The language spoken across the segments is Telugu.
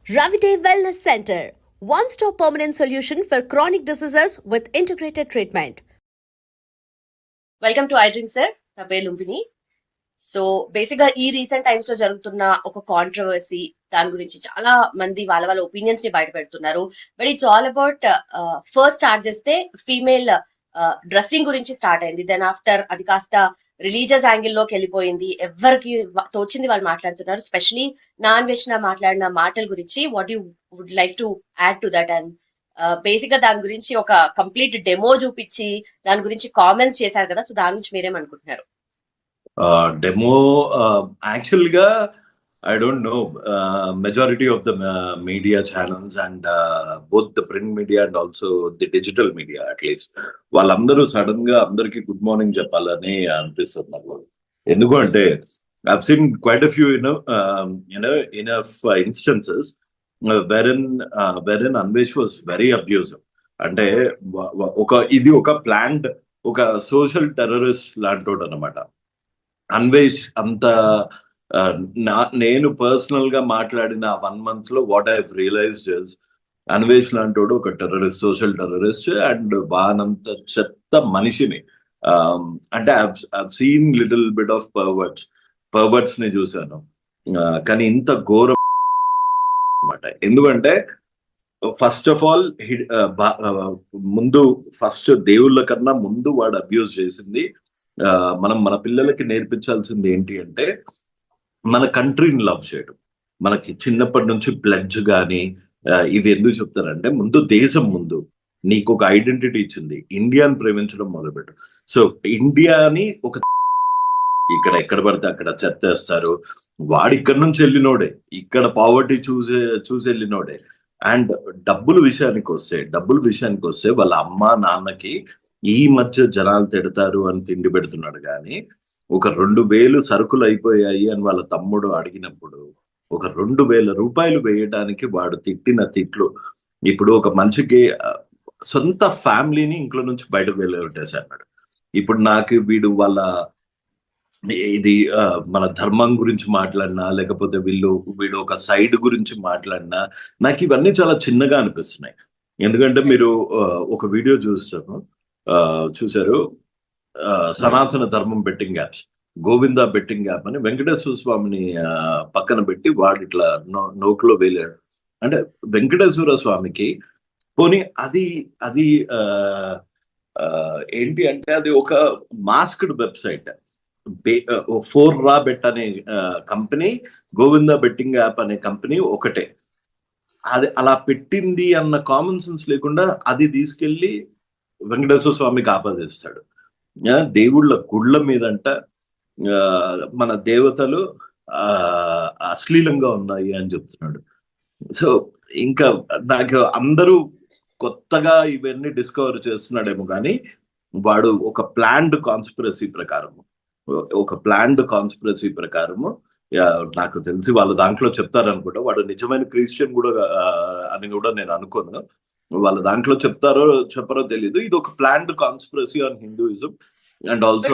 Ravite Wellness Center, one-stop permanent solution for chronic diseases with integrated treatment. Welcome to I dream sir. నా పేరు లుంబిని. సో బేసిక్ గా ఈ రీసెంట్ టైమ్స్ లో జరుగుతున్న ఒక కాంట్రవర్సీ, దాని గురించి చాలా మంది వాళ్ళ వాళ్ళ ఒపీనియన్స్ ని బయట పెడుతున్నారు. But it's all about first start చేస్తే ఫీమేల్ డ్రెస్సింగ్ గురించి స్టార్ట్ అయింది. దెన్ ఆఫ్టర్ అది కాస్త రిలీజియస్ యాంగిల్ లోకి వెళ్ళిపోయింది. ఎవరికి తోచింది వాళ్ళు మాట్లాడుతున్నారు. స్పెషలీ నాన్ వెజ్ మాట్లాడిన మాటల గురించి what you would like to add to that? And basic గా దాని గురించి ఒక కంప్లీట్ డెమో చూపించి దాని గురించి కామెంట్స్ చేశారు కదా, సో దాని గురించి మీరేమనుకుంటున్నారు? డెమో యాక్చువల్గా I don't know, majority of the media channels and both the print media and also the digital media at least వాళ్ళందరూ సడన్ గా అందరికి గుడ్ మార్నింగ్ చెప్పాలని అనిపిస్తుంది నాకు. ఎందుకంటే I've seen quite a few enough instances wherein Anvesh was very abusive. అంటే ఇది ఒక ప్లాన్డ్ ఒక సోషల్ టెర్రరిస్ట్ లాంటోడు అనమాట. అన్వేష్ అంత నేను పర్సనల్ గా మాట్లాడిన 1 month లో what I realized is Anvesh లాంటోడు ఒక టెర్రరిస్ట్, సోషల్ టెర్రరిస్ట్ అండ్ బానంత చెత్త మనిషిని. అంటే I've seen little bit of perverts ని చూశాను, కానీ ఇంత ఘోరం అనమాట. ఎందుకంటే ఫస్ట్ ఆఫ్ ఆల్ ముందు ఫస్ట్ దేవుళ్ళ కన్నా ముందు వాడు అబ్యూజ్ చేసింది. మనం మన పిల్లలకి నేర్పించాల్సింది ఏంటి అంటే మన కంట్రీని లవ్ చేయడం. మనకి చిన్నప్పటి నుంచి ప్లెడ్జ్ కానీ ఇవి ఎందుకు చెప్తారంటే ముందు దేశం ముందు నీకు ఒక ఐడెంటిటీ ఇచ్చింది, ఇండియాని ప్రేమించడం మొదలుపెట్టు. సో ఇండియాని ఒక ఇక్కడ ఎక్కడ పడితే అక్కడ చెత్తేస్తారు. వాడు ఇక్కడ నుంచి వెళ్ళినోడే, ఇక్కడ పావర్టీ చూసి వెళ్ళినోడే. అండ్ డబ్బుల విషయానికి వస్తే వాళ్ళ అమ్మ నాన్నకి ఈ మధ్య జనాలు తిడతారు అని తిండి పెడుతున్నాడు. కానీ ఒక 2,000 సరుకులు అయిపోయాయి అని వాళ్ళ తమ్ముడు అడిగినప్పుడు ఒక 2,000 రూపాయలు వేయడానికి వాడు తిట్టిన తిట్లు ఇప్పుడు ఒక మనిషికి సొంత ఫ్యామిలీని ఇంట్లో నుంచి బయటకు వెళ్ళగొట్టేశాడు. ఇప్పుడు నాకు వీడు వాళ్ళ ఇది మన ధర్మం గురించి మాట్లాడినా లేకపోతే వీడు ఒక సైడ్ గురించి మాట్లాడినా నాకు ఇవన్నీ చాలా చిన్నగా అనిపిస్తున్నాయి. ఎందుకంటే మీరు ఒక వీడియో చూశారు, సనాతన ధర్మం betting apps, Govinda betting app అని వెంకటేశ్వర స్వామిని పక్కన పెట్టి వాడు ఇట్లా నోట్లో వేలాడు. అంటే వెంకటేశ్వర స్వామికి పోనీ అది ఏంటి అంటే అది ఒక మాస్క్డ్ వెబ్సైట్. 4Ra Bet అనే కంపెనీ, గోవిందా బెట్టింగ్ యాప్ అనే కంపెనీ ఒకటే. అది అలా పెట్టింది అన్న కామన్ సెన్స్ లేకుండా అది తీసుకెళ్లి వెంకటేశ్వర స్వామికి ఆపాదిస్తాడు. దేవుళ్ళ గుళ్ళ మీదంట మన దేవతలు అశ్లీలంగా ఉన్నాయి అని చెప్తున్నాడు. సో ఇంకా నాకు అందరూ కొత్తగా ఇవన్నీ డిస్కవర్ చేస్తున్నాడేమో కానీ వాడు ఒక ప్లాన్డ్ కాన్స్పిరసీ ప్రకారము నాకు తెలిసి వాళ్ళు దాంట్లో చెప్తారనుకుంటా. వాడు నిజమైన క్రిస్టియన్ కూడా అని కూడా నేను అనుకోను. వాళ్ళ దాంట్లో చెప్తారో చెప్పరో తెలీదు. ఇది ఒక planned conspiracy on Hinduism and also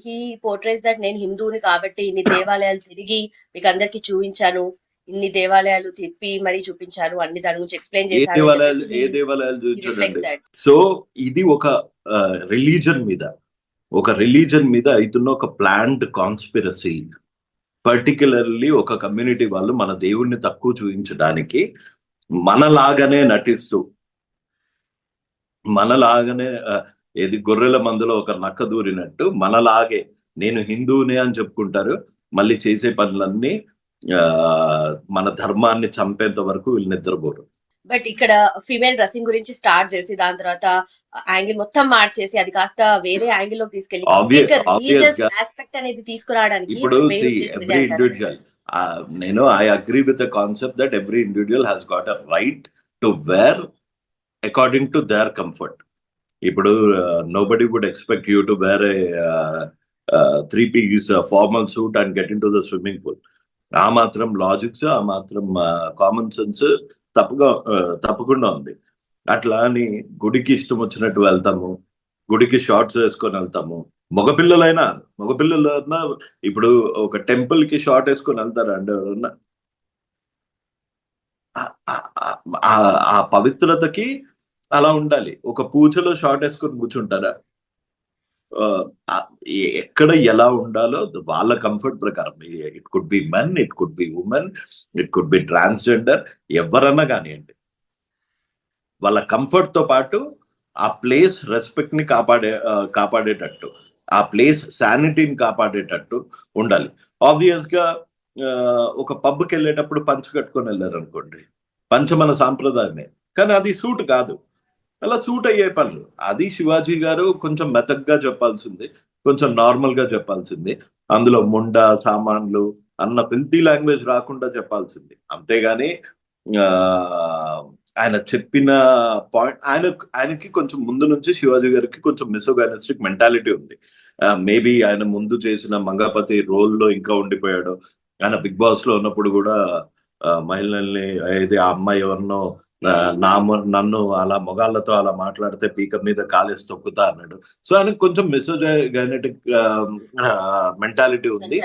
he portrays that నేను హిందువుని కాబట్టి ఇన్ని దేవాలయాలు తిరిగి మీకు అందరికి చూపించాను, ఇన్ని దేవాలయాలు తిప్పి మరి చూపించాను, అన్ని దాని గురించి ఎక్స్ప్లెయిన్ చేశాను. ఏ దేవాలయాలు చూపించాడండి? సో ఇది ఒక రిలీజన్ మీద అవుతున్న ఒక ప్లాన్డ్ కాన్స్పిరసీ. పర్టికులర్లీ ఒక కమ్యూనిటీ వాళ్ళు మన దేవుణ్ణి తక్కువ చూపించడానికి మనలాగానే నటిస్తూ ఏది గొర్రెల మందులో ఒక నక్క దూరినట్టు మనలాగే నేను హిందువునే అని చెప్పుకుంటారు. మళ్ళీ చేసే పనులన్నీ మన ధర్మాన్ని చంపేంత వరకు వీళ్ళు నిద్రపోరు. బట్ ఇక్కడ ఫీమేల్ డ్రెస్సింగ్ గురించి స్టార్ట్ చేసి దాని తర్వాత యాంగిల్ మొత్తం మార్చేసి అది కాస్త వేరే యాంగిల్ లో తీసుకెళ్ళి ఆస్పెక్ట్ అనేది తీసుకురావడానికి ఇప్పుడు ఎవ్రీ ఇండివిజువల్ నేను I agree with the concept that every individual has got a right to wear according to their comfort. ఇప్పుడు nobody would expect you to wear a 3-piece formal suit and get into the swimming pool. ఆ మాత్రం లాజిక్స్, ఆ మాత్రం కామన్ సెన్స్ తప్పకుండా ఉంది. అట్లా అని గుడికి ఇష్టం వచ్చినట్టు వెళ్తాము, గుడికి షార్ట్స్ వేసుకొని వెళ్తాము. మగపిల్లలైనా ఇప్పుడు ఒక టెంపుల్ కి షార్ట్ వేసుకొని వెళ్తారా అంటే ఎవరన్నా? ఆ పవిత్రతకి అలా ఉండాలి. ఒక పూజలో షార్ట్ వేసుకొని కూర్చుంటారా? ఎక్కడ ఎలా ఉండాలో వాళ్ళ కంఫర్ట్ ప్రకారం. It could be men, it could be women, it could be transgender, ఎవరన్నా కానివ్వండి. వాళ్ళ కంఫర్ట్ తో పాటు ఆ ప్లేస్ రెస్పెక్ట్ ని కాపాడేటట్టు, ఆ ప్లేస్ శానిటీని కాపాడేటట్టు ఉండాలి. ఆబ్వియస్ గా ఒక పబ్కి వెళ్ళేటప్పుడు పంచ కట్టుకొని వెళ్ళారు అనుకోండి, పంచ మన సాంప్రదాయమే, కానీ అది సూట్ కాదు. అలా సూట్ అయ్యే పనులు అది శివాజీ గారు కొంచెం మెతగ్గా చెప్పాల్సింది, కొంచెం నార్మల్ గా చెప్పాల్సింది. అందులో ముండ సామాన్లు అన్న ఫిల్తీ లాంగ్వేజ్ రాకుండా చెప్పాల్సింది. అంతేగాని ఆయన చెప్పిన పాయింట్ ఆయనకి కొంచెం ముందు నుంచి శివాజీ గారికి కొంచెం మిసోగైనిస్టిక్ మెంటాలిటీ ఉంది. మేబీ ఆయన ముందు చేసిన మంగపతి రోల్లో ఇంకా ఉండిపోయాడు. ఆయన బిగ్ బాస్ లో ఉన్నప్పుడు కూడా మహిళల్ని ఏది ఆ అమ్మాయి ఎవరినో నన్ను అలా మొగాళ్ళతో అలా మాట్లాడితే పీక మీద కాలేసి తొక్కుతా అన్నాడు. సో ఆయనకు కొంచెం మిసోగైనెటిక్ మెంటాలిటీ ఉంది.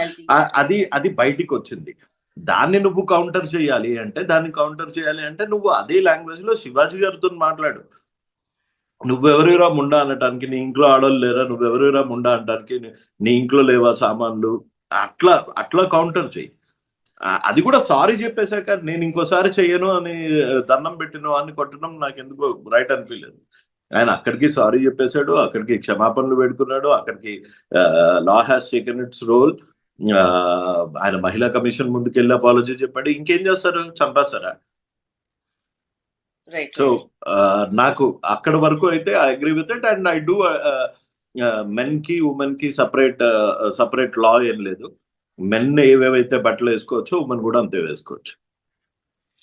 అది బయటికి వచ్చింది. దాన్ని నువ్వు కౌంటర్ చేయాలి అంటే నువ్వు అదే లాంగ్వేజ్ లో శివాజీ గారితో మాట్లాడు. నువ్వెవరిరా ముండా అనటానికి, నీ ఇంట్లో ఆడవాళ్ళు లేరా, నువ్వెవరిరా ముండా అనడానికి, నీ ఇంట్లో లేవా సామాన్లు, అట్లా కౌంటర్ చెయ్యి. అది కూడా సారీ చెప్పేశాక నేను ఇంకోసారి చెయ్యను అని దండం పెట్టిన వాడిని కొట్టడం నాకు ఎందుకో రైట్ అనిపించలేదు. ఆయన అక్కడికి సారీ చెప్పేశాడు, అక్కడికి క్షమాపణలు పెడుతున్నాడు, అక్కడికి law has taken its role. ఆయన మహిళా కమిషన్ ముందుకెళ్ళి అపాలజీ చెప్పాడు. ఇంకేం చేస్తారు? చంపేస్తారా? సో నాకు అక్కడ వరకు అయితే I agree with it. And I do men కి ఉమెన్ కి సపరేట్ లా ఏం లేదు. మెన్ ఏవేవైతే బట్టలు వేసుకోవచ్చో ఉమెన్ కూడా అంతే వేసుకోవచ్చు.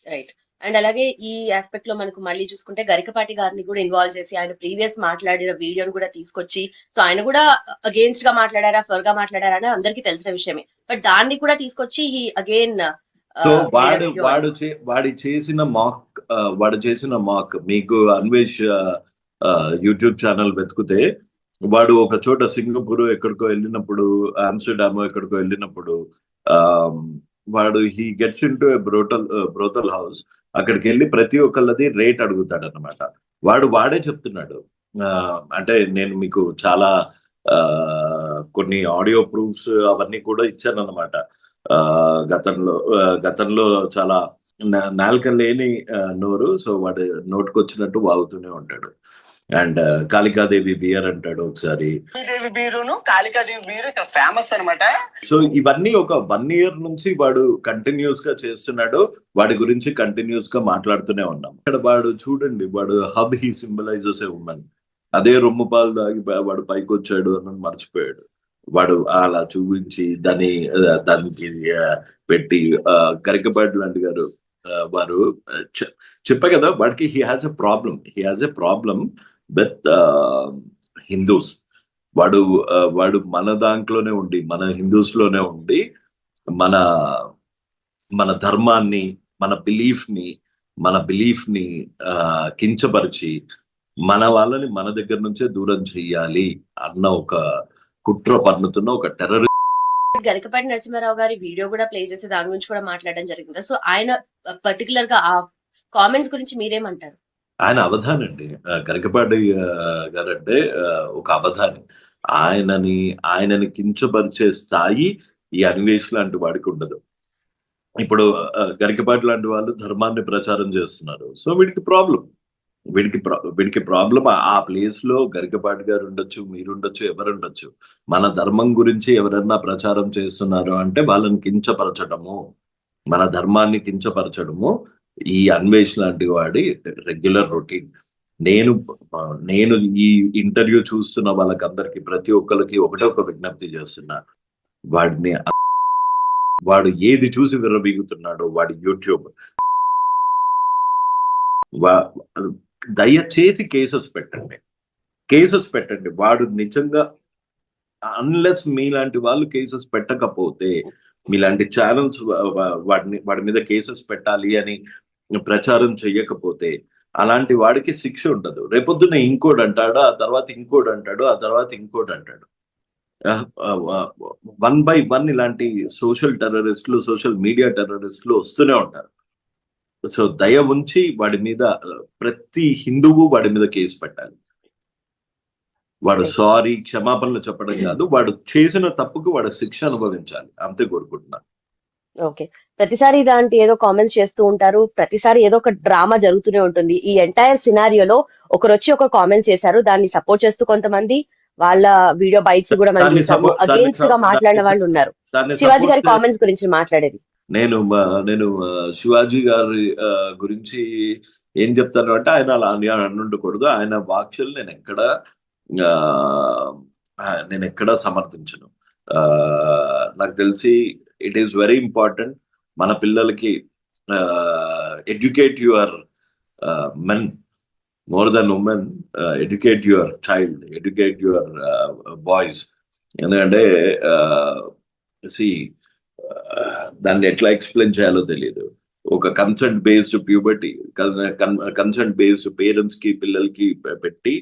రైట్. అండ్ అలాగే ఈ ఆస్పెక్ట్ లో మనకు మళ్ళీ చూసుకుంటే గరికపాటి గారిని కూడా ఇన్వాల్వ్ చేసి ఆయన ప్రీవియస్ మాట్లాడిన వీడియోని కూడా తీసుకొచ్చి, సో ఆయన కూడా అగేన్స్ట్ గా మాట్లాడారా ఫర్ గా మాట్లాడారా అని అందరికీ తెలిసిన విషయమే. బట్ దాన్ని కూడా తీసుకొచ్చి అగైన్ సో వాడు చేసిన మాక్ మీకు అన్వేష్ యూట్యూబ్ ఛానల్ వెతుకుతే వాడు ఒక చోట సింగపూర్ ఎక్కడికో వెళ్ళినప్పుడు, ఆమ్స్టర్డామ్ ఎక్కడికో వెళ్ళినప్పుడు వాడు he gets in to brothel house. అక్కడికి వెళ్ళి ప్రతి ఒక్కళ్ళది రేట్ అడుగుతాడు అనమాట. వాడే చెప్తున్నాడు. అంటే నేను మీకు చాలా కొన్ని ఆడియో ప్రూఫ్స్ అవన్నీ కూడా ఇచ్చాను అనమాట. గతంలో చాలా నాలుక లేని నోరు, సో వాడు నోటుకొచ్చినట్టు వాగుతూనే ఉంటాడు. అండ్ కాళికాదేవి బియర్ అంటాడు ఒకసారి. ఫేమస్ అనమాట. సో ఇవన్నీ ఒక 1 year నుంచి వాడు కంటిన్యూస్ గా చేస్తున్నాడు. వాడి గురించి కంటిన్యూస్ గా మాట్లాడుతూనే ఉన్నాం. ఇక్కడ వాడు చూడండి, వాడు hub he symbolises A women. అదే రొమ్ము పాలు దాగి వాడు పైకి వచ్చాడు అని మర్చిపోయాడు. వాడు అలా చూపించి దానికి పెట్టి గరికపాటి లాంటి గారు వారు చెప్పా కదా, వాడికి he has a problem with Hindus. వాడు మన దాంట్లోనే ఉండి, మన హిందూస్ లోనే ఉండి మన ధర్మాన్ని, మన బిలీఫ్ ని కించపరిచి మన వాళ్ళని మన దగ్గర నుంచే దూరం చెయ్యాలి అన్న ఒక కుట్ర పన్నుతున్న ఒక టెర్రరిస్ట్. గరికపాటి నరసింహారావు గారి వీడియో కూడా ప్లే చేసి దాని గురించి కూడా మాట్లాడడం జరిగింది. సో ఆయన పర్టికులర్ గా ఆ కామెంట్స్ గురించి మీరేమంటారు? ఆయన అవధాని అండి. గరికపాటి గారంటే ఒక అవధాని. ఆయనని కించపరిచే స్థాయి ఈ అన్వేష్ లాంటి వాడికి ఉండదు. ఇప్పుడు గరికపాటి లాంటి వాళ్ళు ధర్మాన్ని ప్రచారం చేస్తున్నారు. సో వీడికి ప్రాబ్లం ఆ ప్లేస్ లో గరికపాటి గారు ఉండొచ్చు, మీరుండొచ్చు, ఎవరుండొచ్చు. మన ధర్మం గురించి ఎవరన్నా ప్రచారం చేస్తున్నారు అంటే వాళ్ళని కించపరచడము, మన ధర్మాన్ని కించపరచడము ఈ అన్వేష్ లాంటి వాడి రెగ్యులర్ రొటీన్. నేను ఈ ఇంటర్వ్యూ చూస్తున్న వాళ్ళకందరికి, ప్రతి ఒక్కరికి ఒకటే ఒక విజ్ఞప్తి చేస్తున్నా. వాడు ఏది చూసి విర్రబీగుతున్నాడో వాడి యూట్యూబ్, దయచేసి కేసెస్ పెట్టండి. వాడు నిజంగా అన్లెస్ మీలాంటి వాళ్ళు కేసెస్ పెట్టకపోతే, మీలాంటి ఛానల్స్ వాడి మీద కేసెస్ పెట్టాలి అని ప్రచారం చెయ్యకపోతే అలాంటి వాడికి శిక్ష ఉండదు. రేపొద్దున ఇంకోటి అంటాడు, ఆ తర్వాత ఇంకోటి అంటాడు, ఆ తర్వాత ఇంకోటి అంటాడు. 1 by 1 ఇలాంటి సోషల్ మీడియా టెర్రరిస్టులు వస్తూనే ఉంటారు. సో దయ ఉంచి వాడి మీద ప్రతి హిందువు వాడి మీద కేసు పెట్టాలి. వాడు సారీ క్షమాపణలు చెప్పడం కాదు, వాడు చేసిన తప్పుకు వాడు శిక్ష అనుభవించాలి, అంతే కోరుకుంటున్నా. ఓకే, ప్రతిసారి ఇలాంటి ఏదో కామెంట్స్ చేస్తూ ఉంటారు, ప్రతిసారి ఏదో ఒక డ్రామా జరుగుతూనే ఉంటుంది. ఈ ఎంటైర్ సినారియోలో ఒకరు వచ్చి ఒక కామెంట్స్ చేశారు, దాన్ని సపోర్ట్ చేస్తూ కొంతమంది వాళ్ళ వీడియో బైట్స్ కూడా మనం చూసాము, అగేన్స్ట్ గా మాట్లాడిన వాళ్ళు ఉన్నారు. శివాజీ గారి కామెంట్స్ గురించి మాట్లాడేది నేను శివాజీ గారి గురించి ఏం చెప్తాను అంటే, ఆయన అలా అనుండకూడదు. ఆయన వాక్యలు నేను ఎక్కడా సమర్థించను. నాకు తెలిసి ఇట్ ఈస్ వెరీ ఇంపార్టెంట్ మన పిల్లలకి educate your men more than women, educate your child, educate your boys. ఎందుకంటే దాన్ని ఎట్లా ఎక్స్ప్లెయిన్ చేయాలో తెలియదు. ఒక consent based puberty, consent based parents కి పిల్లలకి పెట్టి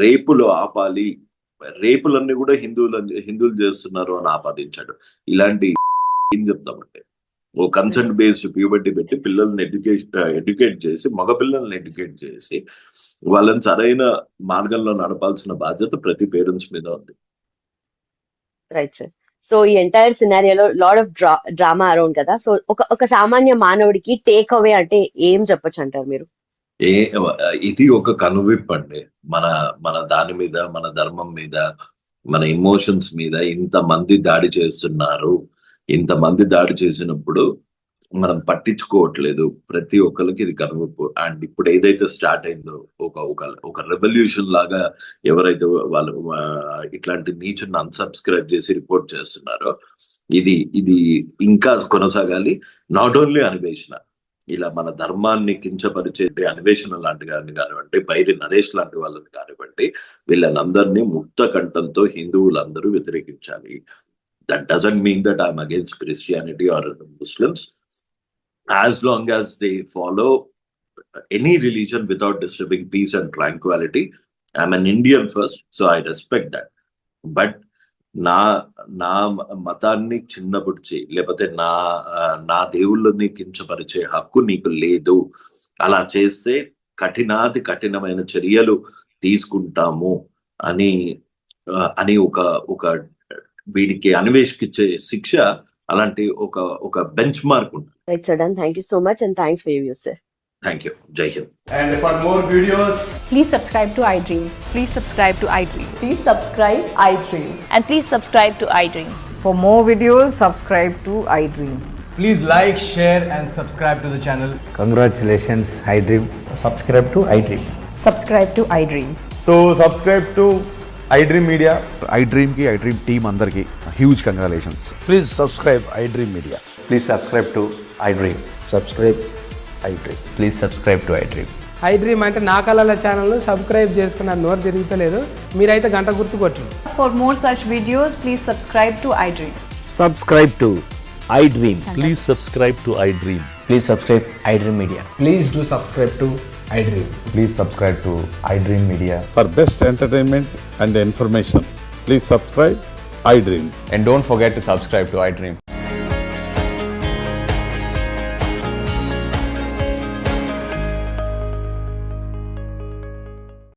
రేపులు ఆపాలి, రేపులన్నీ కూడా హిందువులు చేస్తున్నారు అని ఆపాదించాడు. ఇలాంటి ఏం చెప్తామంటే, ఓ కన్సెంట్ బేస్డ్ ప్యూబర్టీ పెట్టి పిల్లల్ని ఎడ్యుకేట్ చేసి, మగపిల్లల్ని ఎడ్యుకేట్ చేసి వాళ్ళని సరైన మార్గంలో నడపాల్సిన బాధ్యత ప్రతి పేరెంట్స్ మీద ఉంది. Right sir. సో ఈ ఎంటైర్ సినారియోలో లాట్ ఆఫ్ డ్రామా అరౌండ్ కదా, సో ఒక సామాన్య మానవుడికి టేక్ అవే అంటే ఏం చెప్పొచ్చు అంటారు మీరు? ఇది ఒక కనువిప్పు అండి. మన దాని మీద, మన ధర్మం మీద, మన ఎమోషన్స్ మీద ఇంతమంది దాడి చేస్తున్నారు. ఇంతమంది దాడి చేసినప్పుడు మనం పట్టించుకోవట్లేదు. ప్రతి ఒక్కరికి ఇది కనువిప్పు. అండ్ ఇప్పుడు ఏదైతే స్టార్ట్ అయిందో ఒక రెవల్యూషన్ లాగా ఎవరైతే వాళ్ళు ఇట్లాంటి నీచుని అన్సబ్స్క్రైబ్ చేసి రిపోర్ట్ చేస్తున్నారో, ఇది ఇంకా కొనసాగాలి. నాట్ ఓన్లీ అన్వేషణ, ఇలా మన ధర్మాన్ని కించపరిచే అన్వేషణ లాంటి కానివ్వండి, బైరి నరేష్ లాంటి వాళ్ళని కానివ్వండి, వీళ్ళనందరినీ ముక్త కంఠంతో హిందువులందరూ వ్యతిరేకించాలి. That doesn't mean that I'm against Christianity or Muslims. As long as they follow any religion without disturbing peace and tranquility, I'm an Indian first, so I respect that. But నా మతాన్ని చిన్నపుడిచి, లేకపోతే నా దేవుళ్ళని కించపరిచే హక్కు నీకు లేదు. అలా చేస్తే కఠినమైన చర్యలు తీసుకుంటాము అని ఒక వీడికి అన్వేషించే శిక్ష, అలాంటి ఒక బెంచ్ మార్క్ ఉంటుంది. Right sir, done. Thank you so much and thanks for your views sir. Thank you. Jai Hind. And for more videos, please subscribe to iDream. Please subscribe to iDream. Please subscribe iDream. And please subscribe to iDream. For more videos, subscribe to iDream. please like, share and subscribe to the channel. Congratulations, iDream. Subscribe to iDream. Subscribe to iDream. So subscribe to iDream Media. iDream team andarki huge congratulations. Please subscribe iDream Media. Please subscribe to iDream. Subscribe iDream. Please subscribe to iDream. iDream అంటే నా కళల ఛానల్ సబ్స్క్రైబ్ చేసుకున్న నోరు తిరుగుతలేదు, మీరైతే గంట గుర్తు కొట్టండి. For more such videos, please subscribe to iDream. Subscribe to iDream. Please subscribe to iDream. Please subscribe iDream Media. Please do subscribe to iDream. Please subscribe to iDream Media. For best entertainment and information, please subscribe iDream. And don't forget to subscribe to iDream.